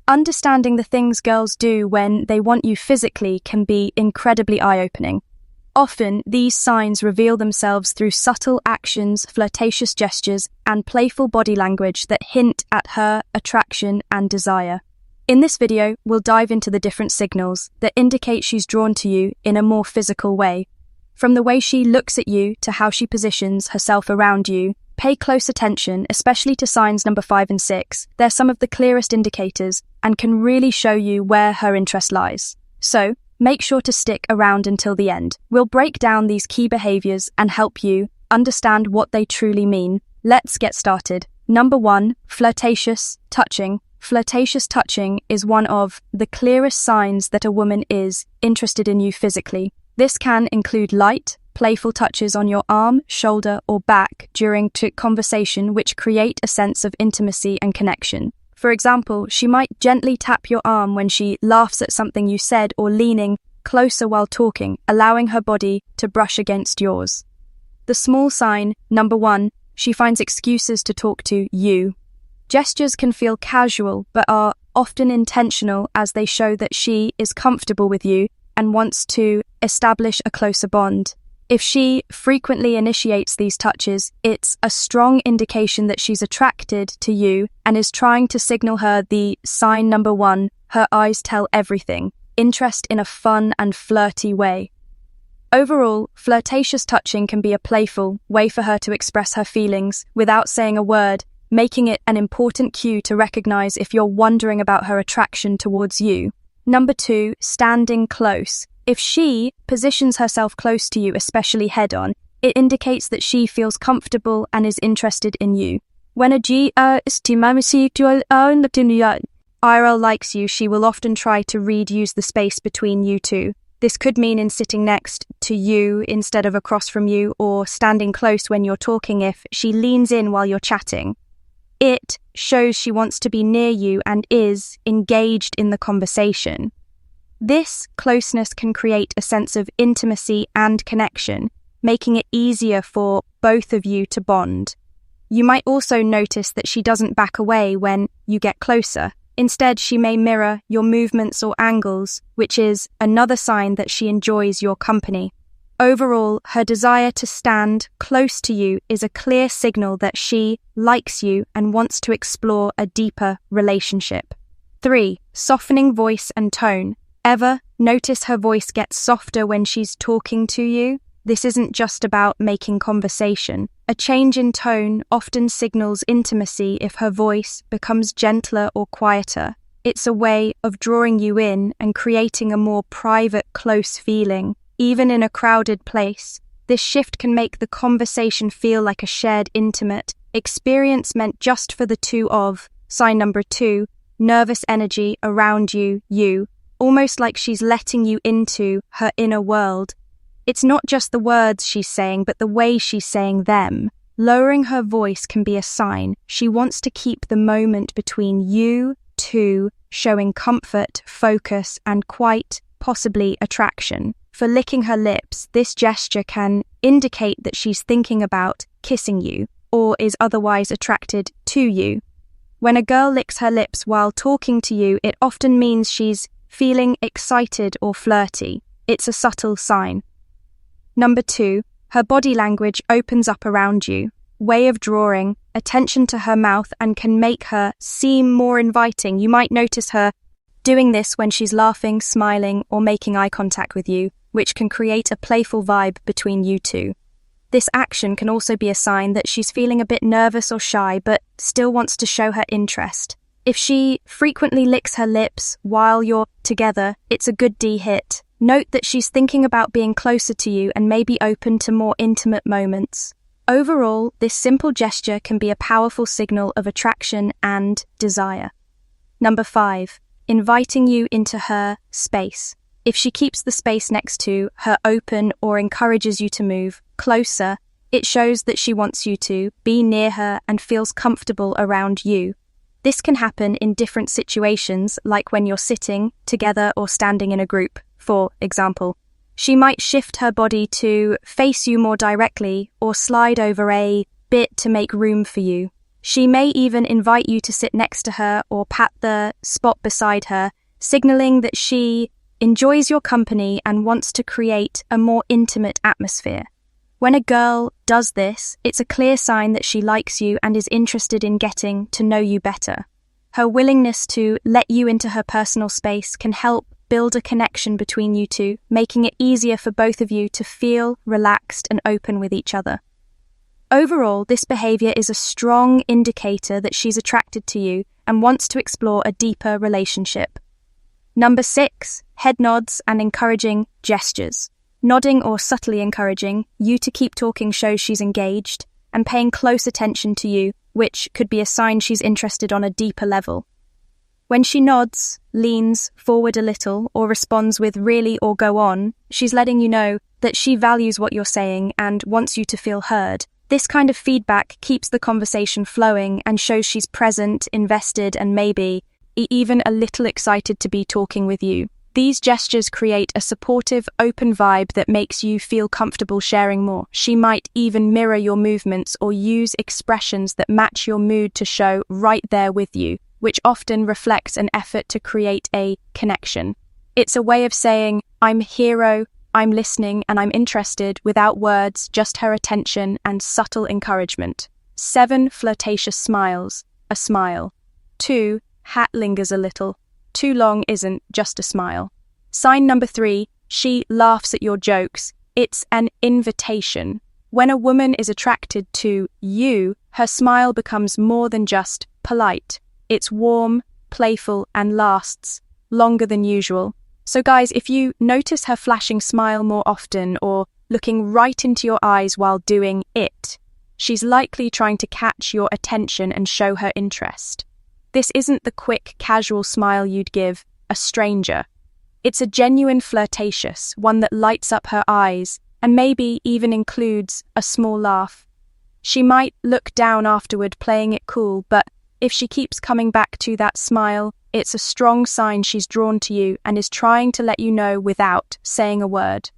Understanding the things girls do when they want you physically can be incredibly eye-opening. Often, these signs reveal themselves through subtle actions, flirtatious gestures, and playful body language that hint at her attraction and desire. In this video, we'll dive into the different signals that indicate she's drawn to you in a more physical way. From the way she looks at you to how she positions herself around you, pay close attention, especially to signs number 5 and 6. They're some of the clearest indicators and can really show you where her interest lies. So, make sure to stick around until the end. We'll break down these key behaviors and help you understand what they truly mean. Let's get started. Number 1, flirtatious touching. Flirtatious touching is one of the clearest signs that a woman is interested in you physically. This can include light, playful touches on your arm, shoulder, or back during conversation, which create a sense of intimacy and connection. For example, she might gently tap your arm when she laughs at something you said, or leaning closer while talking, allowing her body to brush against yours. The small sign, number 1, she finds excuses to talk to you. Gestures can feel casual but are often intentional, as they show that she is comfortable with you and wants to establish a closer bond. If she frequently initiates these touches, it's a strong indication that she's attracted to you and is trying to signal her the sign number 1, her eyes tell everything, interest in a fun and flirty way. Overall, flirtatious touching can be a playful way for her to express her feelings without saying a word, making it an important cue to recognize if you're wondering about her attraction towards you. Number 2, standing close. If she positions herself close to you, especially head-on, it indicates that she feels comfortable and is interested in you. When a IRL likes you, she will often try to use the space between you two. This could mean in sitting next to you instead of across from you, or standing close when you're talking if she leans in while you're chatting. It shows she wants to be near you and is engaged in the conversation. This closeness can create a sense of intimacy and connection, making it easier for both of you to bond. You might also notice that she doesn't back away when you get closer. Instead, she may mirror your movements or angles, which is another sign that she enjoys your company. Overall, her desire to stand close to you is a clear signal that she likes you and wants to explore a deeper relationship. 3, softening voice and tone. Ever notice her voice gets softer when she's talking to you? This isn't just about making conversation. A change in tone often signals intimacy if her voice becomes gentler or quieter. It's a way of drawing you in and creating a more private, close feeling. Even in a crowded place, this shift can make the conversation feel like a shared, intimate experience meant just for the two of. Sign number 2, nervous energy around you, almost like she's letting you into her inner world. It's not just the words she's saying, but the way she's saying them. Lowering her voice can be a sign she wants to keep the moment between you two, showing comfort, focus, and quite possibly attraction. For licking her lips, this gesture can indicate that she's thinking about kissing you or is otherwise attracted to you. When a girl licks her lips while talking to you, it often means she's feeling excited or flirty. It's a subtle sign. Number 2, her body language opens up around you, way of drawing attention to her mouth and can make her seem more inviting. You might notice her doing this when she's laughing, smiling, or making eye contact with you, which can create a playful vibe between you two. This action can also be a sign that she's feeling a bit nervous or shy, but still wants to show her interest. If she frequently licks her lips while you're together, it's a good hit. Note that she's thinking about being closer to you and may be open to more intimate moments. Overall, this simple gesture can be a powerful signal of attraction and desire. Number 5, inviting you into her space. If she keeps the space next to her open or encourages you to move closer, it shows that she wants you to be near her and feels comfortable around you. This can happen in different situations, like when you're sitting together or standing in a group. For example, she might shift her body to face you more directly or slide over a bit to make room for you. She may even invite you to sit next to her or pat the spot beside her, signaling that she enjoys your company and wants to create a more intimate atmosphere. When a girl does this, it's a clear sign that she likes you and is interested in getting to know you better. Her willingness to let you into her personal space can help build a connection between you two, making it easier for both of you to feel relaxed and open with each other. Overall, this behavior is a strong indicator that she's attracted to you and wants to explore a deeper relationship. Number 6, head nods and encouraging gestures. Nodding or subtly encouraging you to keep talking shows she's engaged and paying close attention to you, which could be a sign she's interested on a deeper level. When she nods, leans forward a little, or responds with really or go on, she's letting you know that she values what you're saying and wants you to feel heard. This kind of feedback keeps the conversation flowing and shows she's present, invested, and maybe even a little excited to be talking with you. These gestures create a supportive, open vibe that makes you feel comfortable sharing more. She might even mirror your movements or use expressions that match your mood to show right there with you, which often reflects an effort to create a connection. It's a way of saying, I'm hero, I'm listening, and I'm interested without words, just her attention and subtle encouragement. 7, flirtatious smiles. A smile. 2, hat lingers a little. Too long isn't just a smile. Sign number 3, she laughs at your jokes. It's an invitation. When a woman is attracted to you, her smile becomes more than just polite. It's warm, playful, and lasts longer than usual. So guys, if you notice her flashing smile more often or looking right into your eyes while doing it, she's likely trying to catch your attention and show her interest. This isn't the quick, casual smile you'd give a stranger. It's a genuine flirtatious, one that lights up her eyes and maybe even includes a small laugh. She might look down afterward, playing it cool, but if she keeps coming back to that smile, it's a strong sign she's drawn to you and is trying to let you know without saying a word.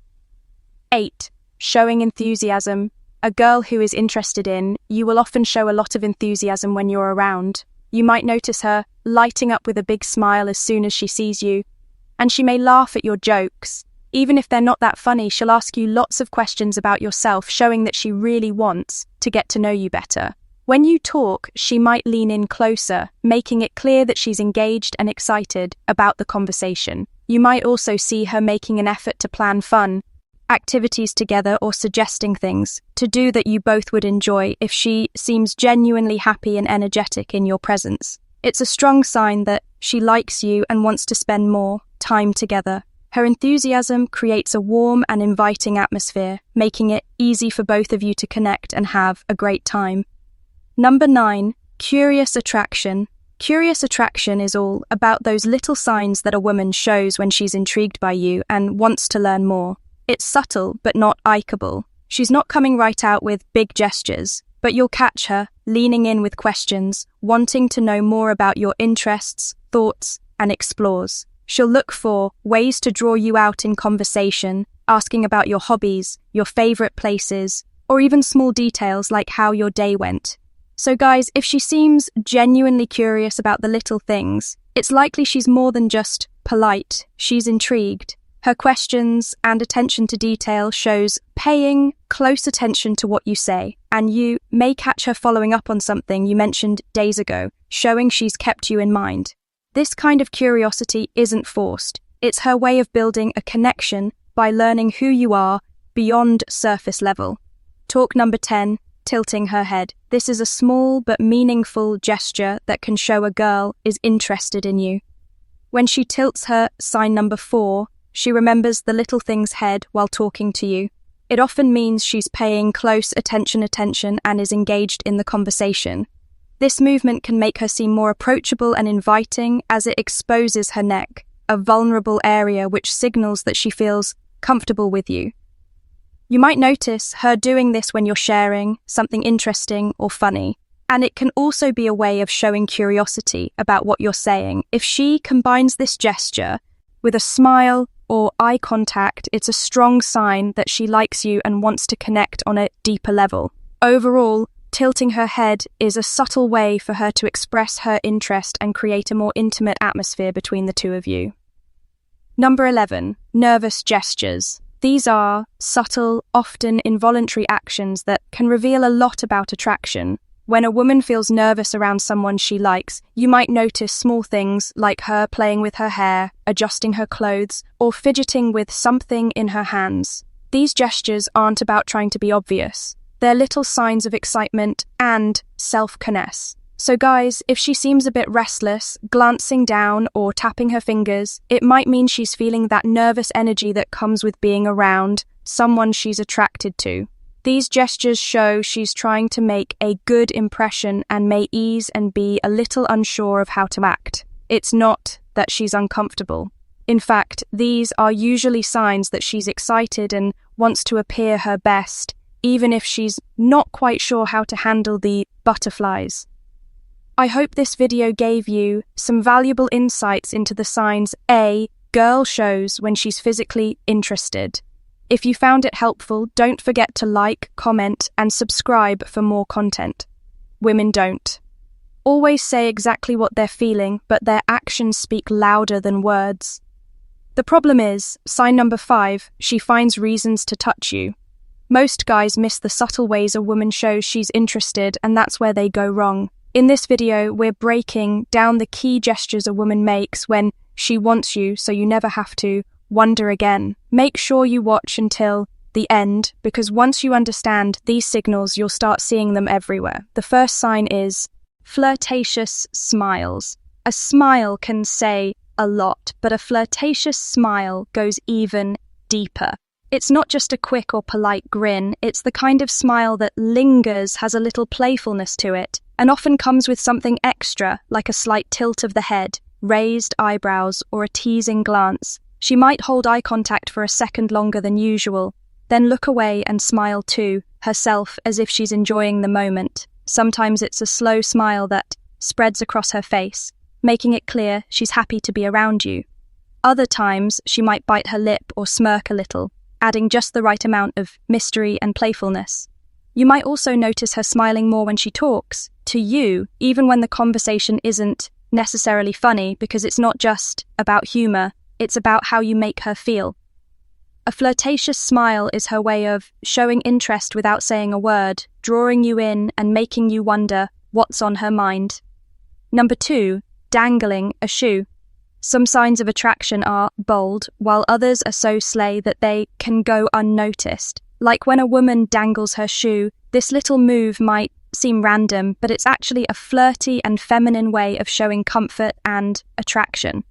8, showing enthusiasm. A girl who is interested in you will often show a lot of enthusiasm when you're around. You might notice her lighting up with a big smile as soon as she sees you, and she may laugh at your jokes. Even if they're not that funny, she'll ask you lots of questions about yourself, showing that she really wants to get to know you better. When you talk, she might lean in closer, making it clear that she's engaged and excited about the conversation. You might also see her making an effort to plan fun activities together or suggesting things to do that you both would enjoy if she seems genuinely happy and energetic in your presence. It's a strong sign that she likes you and wants to spend more time together. Her enthusiasm creates a warm and inviting atmosphere, making it easy for both of you to connect and have a great time. Number 9, curious attraction. Curious attraction is all about those little signs that a woman shows when she's intrigued by you and wants to learn more. It's subtle but not ikeable. She's not coming right out with big gestures, but you'll catch her leaning in with questions, wanting to know more about your interests, thoughts, and explores. She'll look for ways to draw you out in conversation, asking about your hobbies, your favorite places, or even small details like how your day went. So guys, if she seems genuinely curious about the little things, it's likely she's more than just polite. She's intrigued. Her questions and attention to detail shows paying close attention to what you say, and you may catch her following up on something you mentioned days ago, showing she's kept you in mind. This kind of curiosity isn't forced. It's her way of building a connection by learning who you are beyond surface level. Talk number 10, tilting her head. This is a small but meaningful gesture that can show a girl is interested in you. When she tilts her sign number 4, she remembers the little thing's head while talking to you. It often means she's paying close attention and is engaged in the conversation. This movement can make her seem more approachable and inviting as it exposes her neck, a vulnerable area which signals that she feels comfortable with you. You might notice her doing this when you're sharing something interesting or funny, and it can also be a way of showing curiosity about what you're saying. If she combines this gesture with a smile or eye contact, it's a strong sign that she likes you and wants to connect on a deeper level. Overall, tilting her head is a subtle way for her to express her interest and create a more intimate atmosphere between the two of you. Number 11, nervous gestures. These are subtle, often involuntary actions that can reveal a lot about attraction. When a woman feels nervous around someone she likes, you might notice small things like her playing with her hair, adjusting her clothes, or fidgeting with something in her hands. These gestures aren't about trying to be obvious. They're little signs of excitement and self-caress. So guys, if she seems a bit restless, glancing down or tapping her fingers, it might mean she's feeling that nervous energy that comes with being around someone she's attracted to. These gestures show she's trying to make a good impression and may ease and be a little unsure of how to act. It's not that she's uncomfortable. In fact, these are usually signs that she's excited and wants to appear her best, even if she's not quite sure how to handle the butterflies. I hope this video gave you some valuable insights into the signs a girl shows when she's physically interested. If you found it helpful, don't forget to like, comment, and subscribe for more content. Women don't always say exactly what they're feeling, but their actions speak louder than words. The problem is, sign number 5, she finds reasons to touch you. Most guys miss the subtle ways a woman shows she's interested, and that's where they go wrong. In this video, we're breaking down the key gestures a woman makes when she wants you, so you never have to wonder again. Make sure you watch until the end, because once you understand these signals, you'll start seeing them everywhere. The first sign is flirtatious smiles. A smile can say a lot, but a flirtatious smile goes even deeper. It's not just a quick or polite grin, it's the kind of smile that lingers, has a little playfulness to it, and often comes with something extra, like a slight tilt of the head, raised eyebrows, or a teasing glance. She might hold eye contact for a second longer than usual, then look away and smile too, herself as if she's enjoying the moment. Sometimes it's a slow smile that spreads across her face, making it clear she's happy to be around you. Other times, she might bite her lip or smirk a little, adding just the right amount of mystery and playfulness. You might also notice her smiling more when she talks to you, even when the conversation isn't necessarily funny, because it's not just about humor, it's about how you make her feel. A flirtatious smile is her way of showing interest without saying a word, drawing you in and making you wonder what's on her mind. Number 2, dangling a shoe. Some signs of attraction are bold, while others are so slay that they can go unnoticed. Like when a woman dangles her shoe, this little move might seem random, but it's actually a flirty and feminine way of showing comfort and attraction.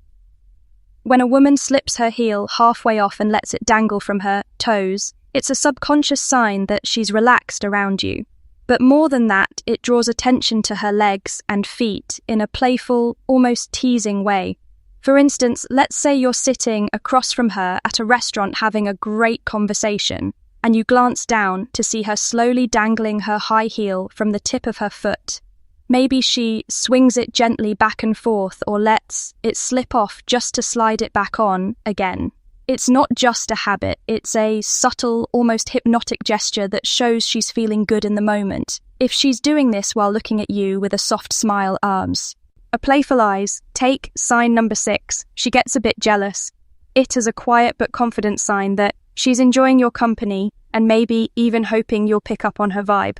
When a woman slips her heel halfway off and lets it dangle from her toes, it's a subconscious sign that she's relaxed around you. But more than that, it draws attention to her legs and feet in a playful, almost teasing way. For instance, let's say you're sitting across from her at a restaurant having a great conversation, and you glance down to see her slowly dangling her high heel from the tip of her foot. Maybe she swings it gently back and forth or lets it slip off just to slide it back on again. It's not just a habit, it's a subtle, almost hypnotic gesture that shows she's feeling good in the moment. If she's doing this while looking at you with a soft smile, arms, a playful eyes, take sign number 6. She gets a bit jealous. It is a quiet but confident sign that she's enjoying your company and maybe even hoping you'll pick up on her vibe.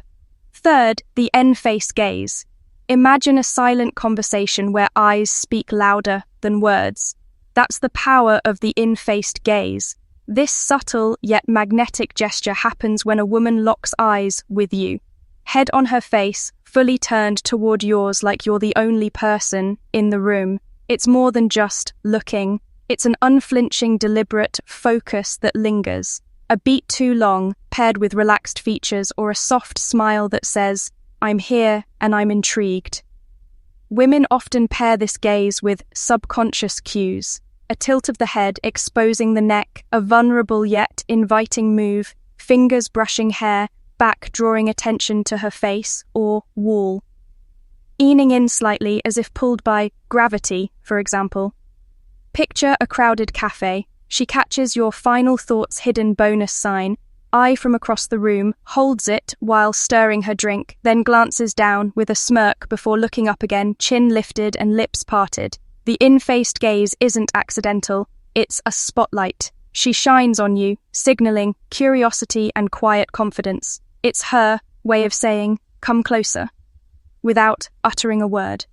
Third, the end-face gaze. Imagine a silent conversation where eyes speak louder than words. That's the power of the in-faced gaze. This subtle yet magnetic gesture happens when a woman locks eyes with you. Head on her face, fully turned toward yours like you're the only person in the room. It's more than just looking. It's an unflinching, deliberate focus that lingers. A beat too long, paired with relaxed features, or a soft smile that says, "I'm here and I'm intrigued." Women often pair this gaze with subconscious cues. A tilt of the head exposing the neck, a vulnerable yet inviting move, fingers brushing hair, back drawing attention to her face or wall. Leaning in slightly as if pulled by gravity, for example. Picture a crowded cafe. She catches your final thought's hidden bonus sign, eye from across the room, holds it while stirring her drink, then glances down with a smirk before looking up again, chin lifted and lips parted. The in-faced gaze isn't accidental, it's a spotlight. She shines on you, signaling curiosity and quiet confidence. It's her way of saying, "Come closer," without uttering a word.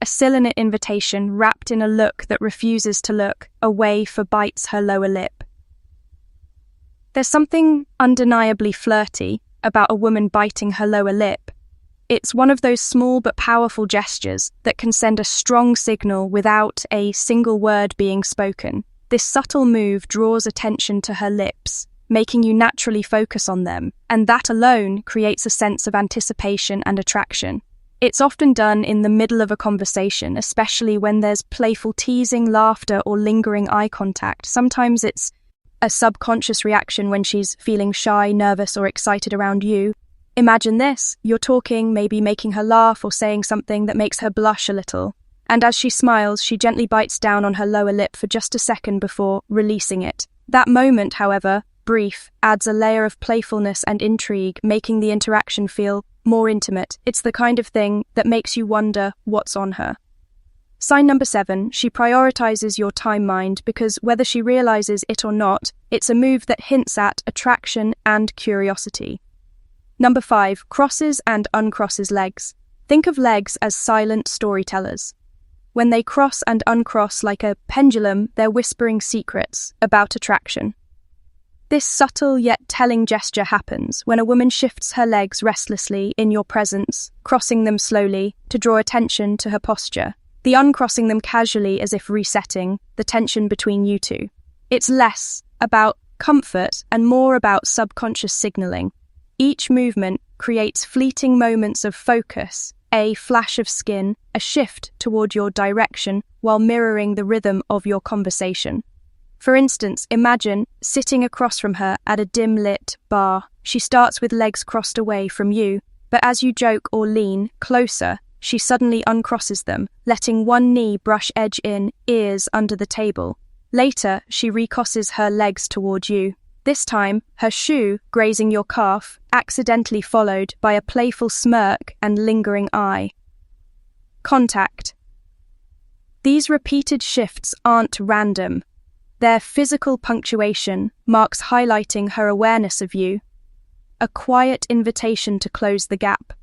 A silent invitation wrapped in a look that refuses to look, away for bites her lower lip. There's something undeniably flirty about a woman biting her lower lip. It's one of those small but powerful gestures that can send a strong signal without a single word being spoken. This subtle move draws attention to her lips, making you naturally focus on them, and that alone creates a sense of anticipation and attraction. It's often done in the middle of a conversation, especially when there's playful teasing, laughter, or lingering eye contact. Sometimes it's a subconscious reaction when she's feeling shy, nervous, or excited around you. Imagine this: you're talking, maybe making her laugh or saying something that makes her blush a little. And as she smiles, she gently bites down on her lower lip for just a second before releasing it. That moment, however, brief, adds a layer of playfulness and intrigue, making the interaction feel more intimate. It's the kind of thing that makes you wonder what's on her. Sign number 7, she prioritizes your time mind because whether she realizes it or not, it's a move that hints at attraction and curiosity. Number 5, crosses and uncrosses legs. Think of legs as silent storytellers. When they cross and uncross like a pendulum, they're whispering secrets about attraction. This subtle yet telling gesture happens when a woman shifts her legs restlessly in your presence, crossing them slowly to draw attention to her posture, the uncrossing them casually as if resetting the tension between you two. It's less about comfort and more about subconscious signaling. Each movement creates fleeting moments of focus, a flash of skin, a shift toward your direction while mirroring the rhythm of your conversation. For instance, imagine sitting across from her at a dim-lit bar. She starts with legs crossed away from you, but as you joke or lean closer, she suddenly uncrosses them, letting one knee brush edge in, ears under the table. Later, she recrosses her legs toward you. This time, her shoe grazing your calf, accidentally followed by a playful smirk and lingering eye. Contact. These repeated shifts aren't random. Their physical punctuation marks highlighting her awareness of you, a quiet invitation to close the gap.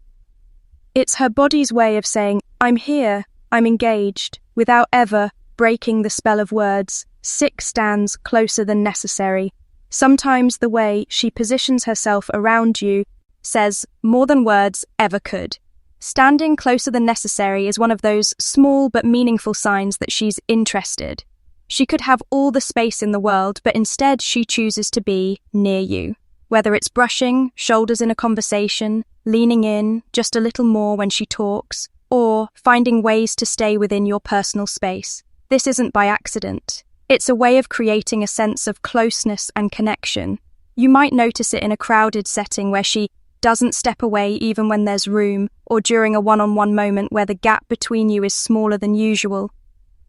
It's her body's way of saying, "I'm here, I'm engaged," without ever breaking the spell of words. 6 stands closer than necessary. Sometimes the way she positions herself around you says more than words ever could. Standing closer than necessary is one of those small but meaningful signs that she's interested. She could have all the space in the world, but instead she chooses to be near you. Whether it's brushing shoulders in a conversation, leaning in just a little more when she talks, or finding ways to stay within your personal space. This isn't by accident. It's a way of creating a sense of closeness and connection. You might notice it in a crowded setting where she doesn't step away even when there's room, or during a one-on-one moment where the gap between you is smaller than usual.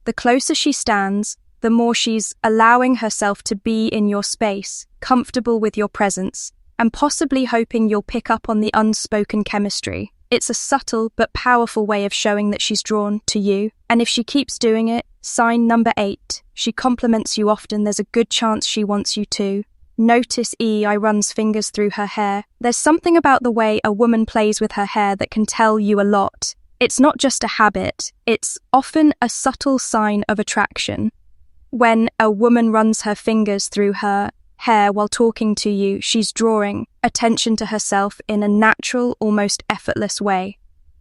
The closer she stands, the more she's allowing herself to be in your space, comfortable with your presence, and possibly hoping you'll pick up on the unspoken chemistry. It's a subtle but powerful way of showing that she's drawn to you, and if she keeps doing it, sign number 8, she compliments you often, there's a good chance she wants you too. Notice I runs fingers through her hair. There's something about the way a woman plays with her hair that can tell you a lot. It's not just a habit, it's often a subtle sign of attraction. When a woman runs her fingers through her hair while talking to you, she's drawing attention to herself in a natural, almost effortless way.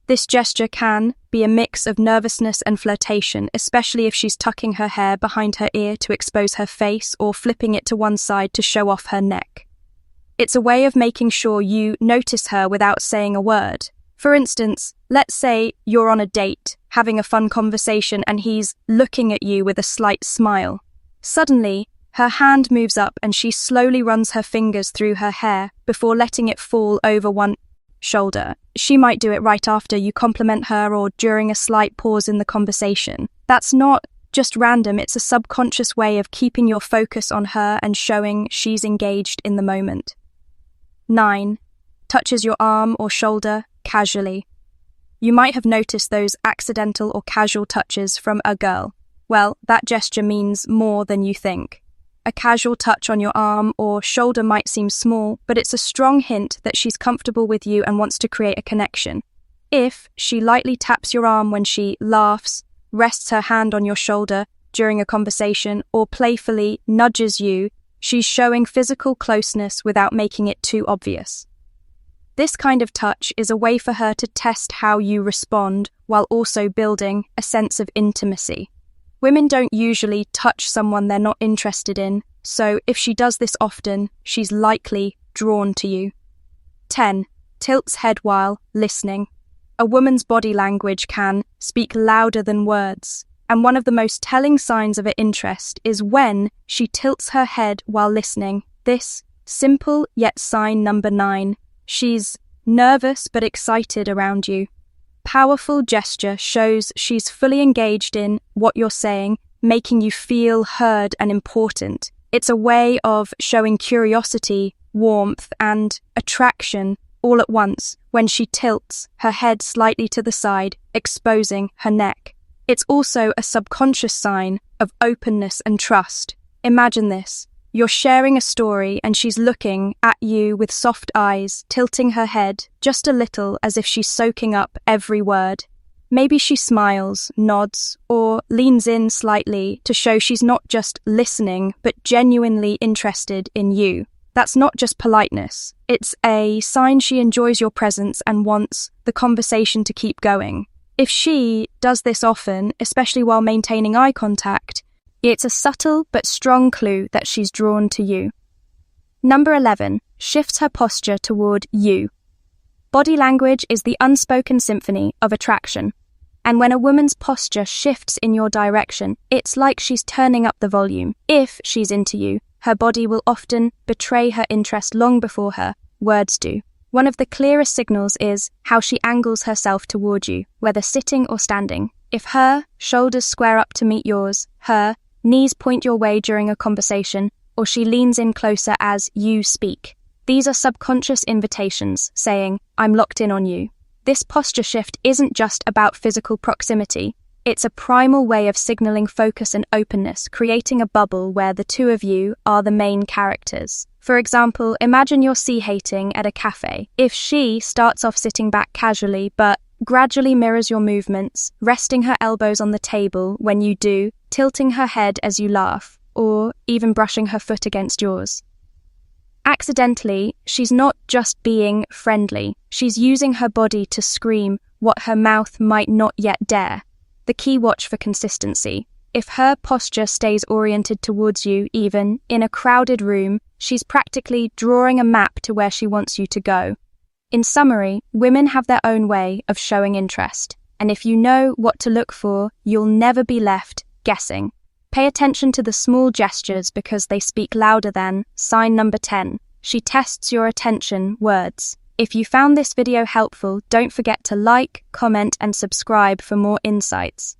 This gesture can be a mix of nervousness and flirtation, especially if she's tucking her hair behind her ear to expose her face or flipping it to one side to show off her neck. It's a way of making sure you notice her without saying a word. For instance, let's say you're on a date, having a fun conversation, and he's looking at you with a slight smile. Suddenly, her hand moves up and she slowly runs her fingers through her hair before letting it fall over one shoulder. She might do it right after you compliment her or during a slight pause in the conversation. That's not just random, it's a subconscious way of keeping your focus on her and showing she's engaged in the moment. 9. Touches your arm or shoulder casually. You might have noticed those accidental or casual touches from a girl. Well, that gesture means more than you think. A casual touch on your arm or shoulder might seem small, but it's a strong hint that she's comfortable with you and wants to create a connection. If she lightly taps your arm when she laughs, rests her hand on your shoulder during a conversation, or playfully nudges you, she's showing physical closeness without making it too obvious. This kind of touch is a way for her to test how you respond while also building a sense of intimacy. Women don't usually touch someone they're not interested in, so if she does this often, she's likely drawn to you. 10. Tilts head while listening. A woman's body language can speak louder than words, and one of the most telling signs of her interest is when she tilts her head while listening. This simple yet sign number 9. She's nervous but excited around you. Powerful gesture shows she's fully engaged in what you're saying, making you feel heard and important. It's a way of showing curiosity, warmth, and attraction all at once when she tilts her head slightly to the side, exposing her neck. It's also a subconscious sign of openness and trust. Imagine this. You're sharing a story and she's looking at you with soft eyes, tilting her head just a little as if she's soaking up every word. Maybe she smiles, nods, or leans in slightly to show she's not just listening, but genuinely interested in you. That's not just politeness. It's a sign she enjoys your presence and wants the conversation to keep going. If she does this often, especially while maintaining eye contact, it's a subtle but strong clue that she's drawn to you. Number 11. Shifts her posture toward you. Body language is the unspoken symphony of attraction. And when a woman's posture shifts in your direction, it's like she's turning up the volume. If she's into you, her body will often betray her interest long before her words do. One of the clearest signals is how she angles herself toward you, whether sitting or standing. If her shoulders square up to meet yours, her knees point your way during a conversation, or she leans in closer as you speak. These are subconscious invitations saying, I'm locked in on you. This posture shift isn't just about physical proximity. It's a primal way of signaling focus and openness, creating a bubble where the two of you are the main characters. For example, imagine you're sea-hating at a cafe. If she starts off sitting back casually, but gradually mirrors your movements, resting her elbows on the table when you do, tilting her head as you laugh, or even brushing her foot against yours. Accidentally, she's not just being friendly, she's using her body to scream what her mouth might not yet dare. The key watch for consistency. If her posture stays oriented towards you, even in a crowded room, she's practically drawing a map to where she wants you to go. In summary, women have their own way of showing interest, and if you know what to look for, you'll never be left guessing. Pay attention to the small gestures because they speak louder than sign number 10. She tests your attention words. If you found this video helpful, don't forget to like, comment, and subscribe for more insights.